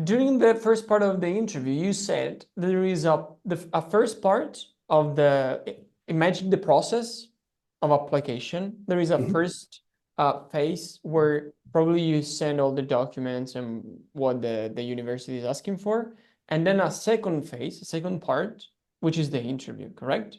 during the first part of the interview, you said there is a first part of imagine the process of application. There is a first phase where probably you send all the documents and what the university is asking for, and then a second phase, a second part, which is the interview, correct?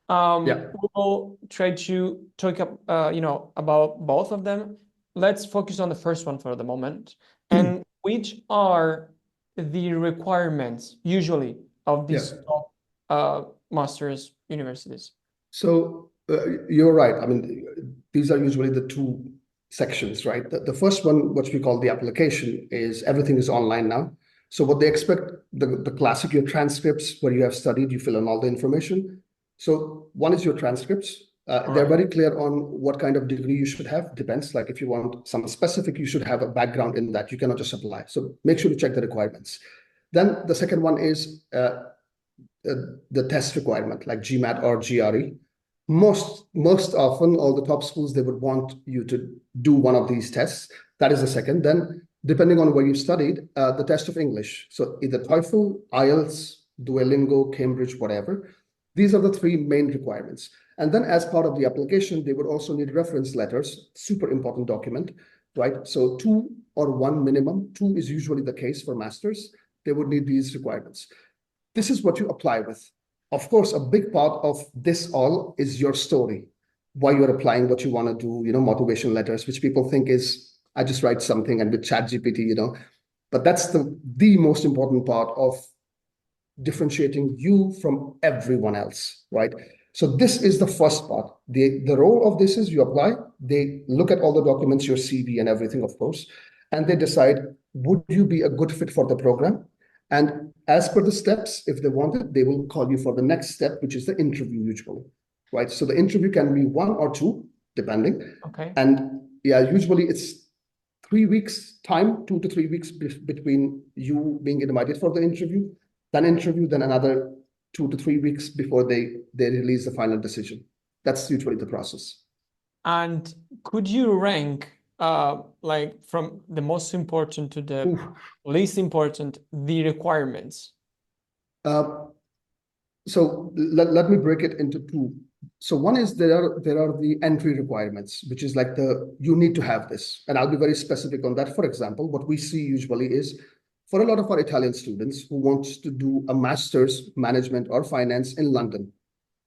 Yeah. We'll try to talk about both of them. Let's focus on the first one for the moment. And which are the requirements usually of these top master's universities? So you're right. I mean, these are usually the two sections, right? The first one, what we call the application, is everything is online now. So what they expect, the classic, your transcripts where you have studied, you fill in all the information. So one is your transcripts. They're very clear on what kind of degree you should have. Depends. Like if you want some specific, you should have a background in that. You cannot just apply. So make sure to check the requirements. Then the second one is the test requirement, like GMAT or GRE. Most often, all the top schools, they would want you to do one of these tests. That is the second. Then, depending on where you studied, the test of English. So either TOEFL, IELTS, Duolingo, Cambridge, whatever. These are the three main requirements. And then as part of the application, they would also need reference letters, super important document, right? So 2 or 1 minimum, 2 is usually the case for masters. They would need these requirements. This is what you apply with. Of course, a big part of this all is your story, why you're applying, what you want to do, motivation letters, which people think is, I just write something and with ChatGPT, but that's the most important part of differentiating you from everyone else, right? So this is the first part. The role of this is you apply, they look at all the documents, your CV and everything, of course, and they decide, would you be a good fit for the program? And as per the steps, if they want it, they will call you for the next step, which is the interview usually, right? So the interview can be 1 or 2, depending. Okay. And yeah, usually it's 3 weeks time, 2 to 3 weeks between you being invited for the interview, then another 2 to 3 weeks before they release the final decision. That's usually the process. And could you rank like from the most important to the least important, the requirements? So let me break it into 2. So one is there are the entry requirements, which is like you need to have this. And I'll be very specific on that. For example, what we see usually is for a lot of our Italian students who want to do a master's management or finance in London.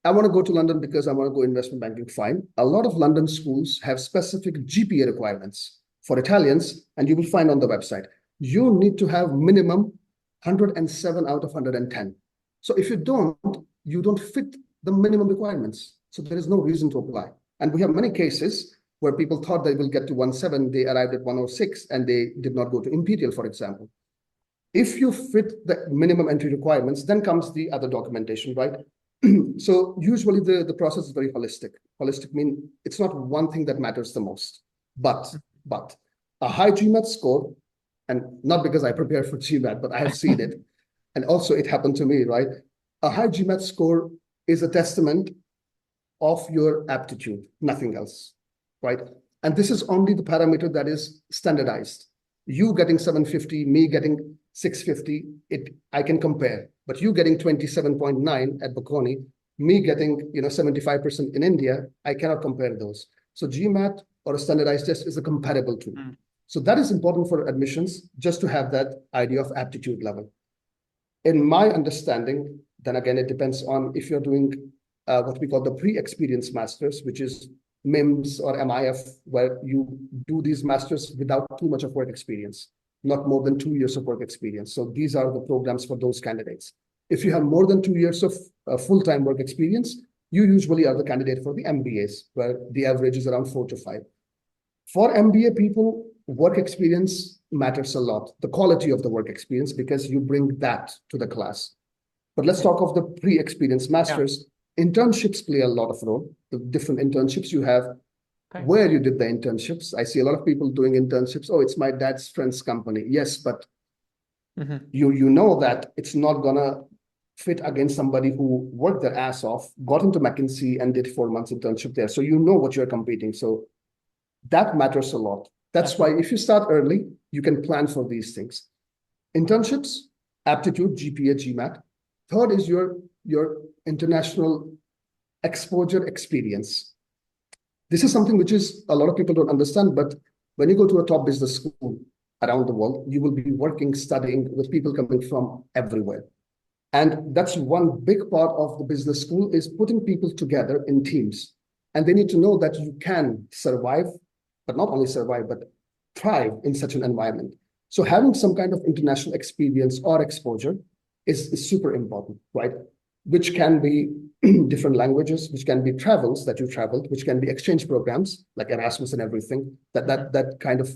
I want to go to London because I want to go investment banking, fine. A lot of London schools have specific GPA requirements for Italians, and you will find on the website. You need to have minimum 107 out of 110. So if you don't fit the minimum requirements. So there is no reason to apply. And we have many cases where people thought they will get to 107, they arrived at 106, and they did not go to Imperial, for example. If you fit the minimum entry requirements, then comes the other documentation, right? So usually the process is very holistic. Holistic means it's not one thing that matters the most, but a high GMAT score, and not because I prepared for GMAT, but I have seen it, and also it happened to me, right? A high GMAT score is a testament of your aptitude, nothing else, right? And this is only the parameter that is standardized. You getting 750, me getting 650, I can compare. But you getting 27.9 at Bocconi, me getting 75% in India, I cannot compare those. So GMAT or a standardized test is a comparable tool. So that is important for admissions, just to have that idea of aptitude level. In my understanding, then again, it depends on if you're doing what we call the pre-experience masters, which is MIMS or MIF, where you do these masters without too much of work experience, not more than 2 years of work experience. So these are the programs for those candidates. If you have more than 2 years of full-time work experience, you usually are the candidate for the MBAs, where the average is around 4 to 5. For MBA people, work experience matters a lot, the quality of the work experience, because you bring that to the class. But let's talk of the pre-experience masters. Yeah. Internships play a lot of role. The different internships you have, where you did the internships. I see a lot of people doing internships. Oh, it's my dad's friend's company. Yes, but you know that it's not gonna fit against somebody who worked their ass off, got into McKinsey and did 4 months internship there. So you know what you're competing. So that matters a lot. That's why if you start early, you can plan for these things. Internships, aptitude, GPA, GMAT. Third is your international exposure experience. This is something which is a lot of people don't understand, but when you go to a top business school around the world, you will be working, studying with people coming from everywhere. And that's one big part of the business school is putting people together in teams. And they need to know that you can survive, but not only survive, but thrive in such an environment. So having some kind of international experience or exposure is super important, right? Which can be different languages, which can be travels that you traveled, which can be exchange programs like Erasmus and everything, that kind of,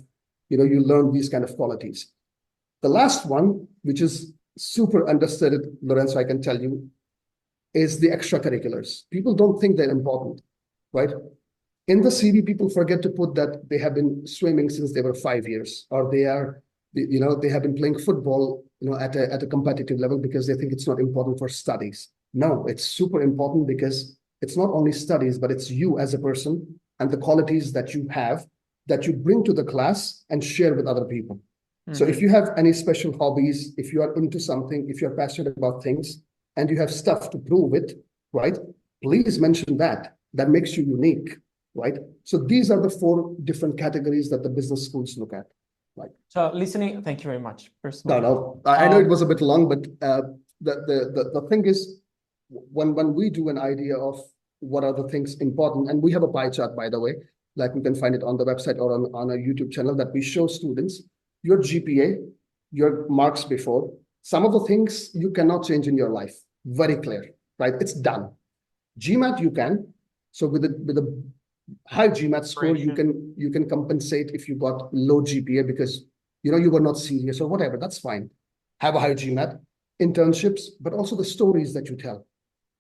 you learn these kind of qualities. The last one, which is super understudied, Lorenzo, I can tell you, is the extracurriculars. People don't think they're important, right? In the CV, people forget to put that they have been swimming since they were 5 years, or they have been playing football, at a competitive level because they think it's not important for studies. No, it's super important because it's not only studies, but it's you as a person and the qualities that you have that you bring to the class and share with other people. So if you have any special hobbies, if you are into something, if you're passionate about things, and you have stuff to prove it, right? Please mention that. That makes you unique, right? So these are the 4 different categories that the business schools look at. Right. So listening, thank you very much. No, I know it was a bit long, but the thing is, when we do an idea of what are the things important, and we have a pie chart, by the way, like you can find it on the website or on a YouTube channel that we show students your GPA, your marks before. Some of the things you cannot change in your life. Very clear, right? It's done. GMAT you can. So with a high GMAT score, you can compensate if you got low GPA because you were not serious or whatever. That's fine. Have a high GMAT, internships, but also the stories that you tell.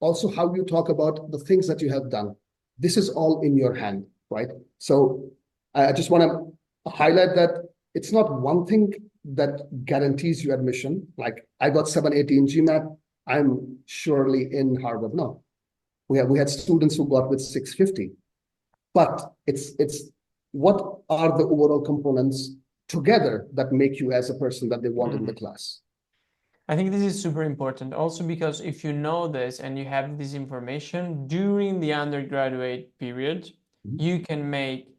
Also how you talk about the things that you have done. This is all in your hand, right? So I just want to highlight that it's not one thing that guarantees you admission. Like I got 780 in GMAT, I'm surely in Harvard. No, we had students who got with 650, but it's what are the overall components together that make you as a person that they want in the class. I think this is super important also because if you know this and you have this information during the undergraduate period, you can make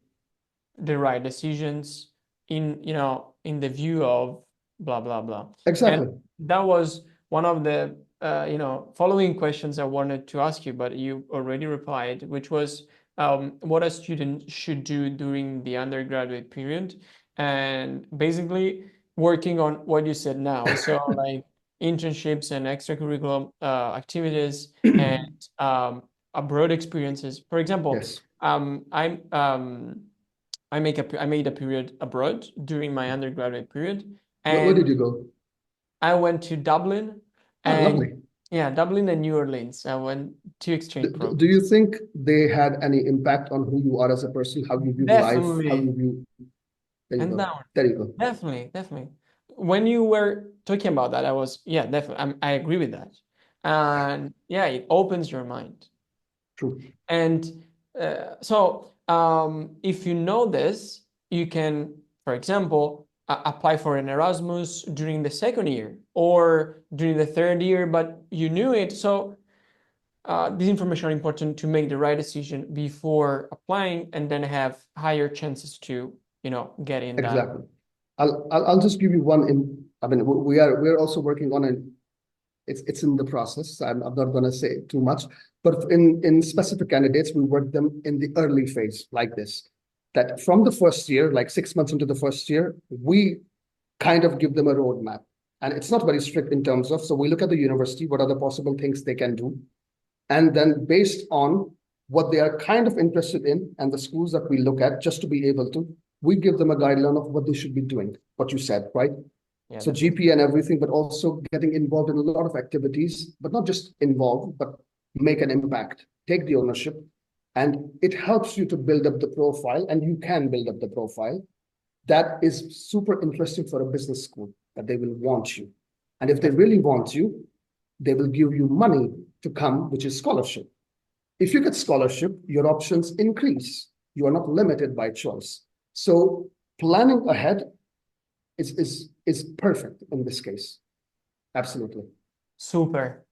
the right decisions in the view of blah blah blah. Exactly. And that was one of the following questions I wanted to ask you, but you already replied, which was what a student should do during the undergraduate period, and basically working on what you said now. So like internships and extracurricular activities and abroad experiences. For example, Yes. I made a period abroad during my undergraduate period, Where did and you go? I went to Dublin Lovely. and Dublin and New Orleans. I went to exchange programs. Do you think they had any impact on who you are as a person, how you view life, how you view? There you go. There you go. Definitely. When you were talking about that, I was, definitely. I agree with that. And yeah, it opens your mind. True. And so if you know this, you can, for example, apply for an Erasmus during the 2nd year or during the 3rd year, but you knew it. So this information are important to make the right decision before applying and then have higher chances to, get in that. Exactly. I'll just give you one. We're also working on it. It's in the process. I'm not going to say too much, but in specific candidates, we work them in the early phase like this. That from the first year, like 6 months into the first year, we kind of give them a roadmap, and it's not very strict in terms of. So we look at the university, what are the possible things they can do, and then based on what they are kind of interested in and the schools that we look at, just to be able to, we give them a guideline of what they should be doing. What you said, right? Yeah, so GP and everything, but also getting involved in a lot of activities, but not just involved, but make an impact, take the ownership, and it helps you to build up the profile, and you can build up the profile. That is super interesting for a business school, that they will want you. And if they really want you, they will give you money to come, which is scholarship. If you get scholarship, your options increase. You are not limited by choice. So planning ahead is perfect in this case. Absolutely. Super.